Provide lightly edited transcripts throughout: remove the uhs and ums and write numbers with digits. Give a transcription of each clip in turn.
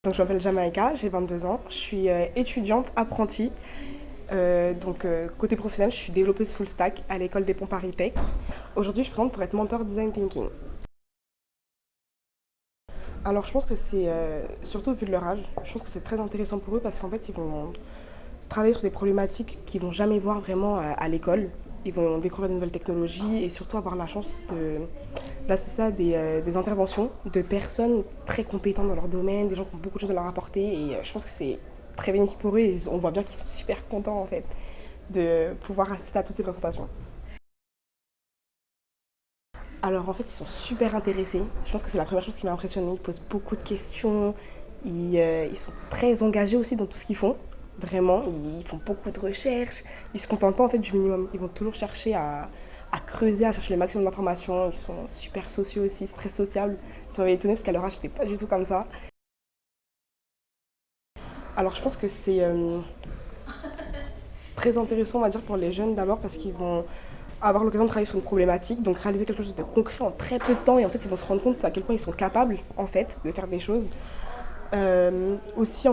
Donc, je m'appelle Jamaïca, j'ai 22 ans, je suis étudiante apprentie. Côté professionnel, je suis développeuse full stack à l'école des ponts Paris Tech. Aujourd'hui, je présente pour être mentor design thinking. Alors, je pense que c'est, surtout vu de leur âge, je pense que c'est très intéressant pour eux parce qu'en fait, ils vont travailler sur des problématiques qu'ils vont jamais voir vraiment à l'école. Ils vont découvrir de nouvelles technologies et surtout avoir la chance d'assister à des interventions de personnes très compétentes dans leur domaine, des gens qui ont beaucoup de choses à leur apporter. Et je pense que c'est très bénéfique pour eux et on voit bien qu'ils sont super contents en fait de pouvoir assister à toutes ces présentations. Alors en fait, ils sont super intéressés. Je pense que c'est la première chose qui m'a impressionnée. Ils posent beaucoup de questions. Ils sont très engagés aussi dans tout ce qu'ils font. Vraiment, ils font beaucoup de recherches. Ils se contentent pas en fait du minimum. Ils vont toujours chercher à creuser, à chercher le maximum d'informations. Ils sont super sociaux aussi, c'est très sociables. Ça m'avait étonné parce qu'à leur âge, j'étais pas du tout comme ça. Alors je pense que c'est très intéressant, on va dire, pour les jeunes d'abord parce qu'ils vont avoir l'occasion de travailler sur une problématique, donc réaliser quelque chose de concret en très peu de temps et en fait ils vont se rendre compte à quel point ils sont capables en fait de faire des choses. Aussi,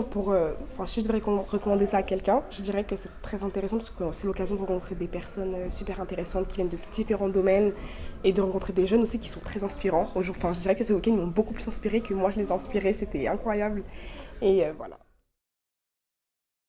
si je devrais recommander ça à quelqu'un, je dirais que c'est très intéressant parce que c'est l'occasion de rencontrer des personnes super intéressantes qui viennent de différents domaines et de rencontrer des jeunes aussi qui sont très inspirants. Je dirais que ce week-end ils m'ont beaucoup plus inspiré que moi je les ai inspirés, c'était incroyable. Et voilà.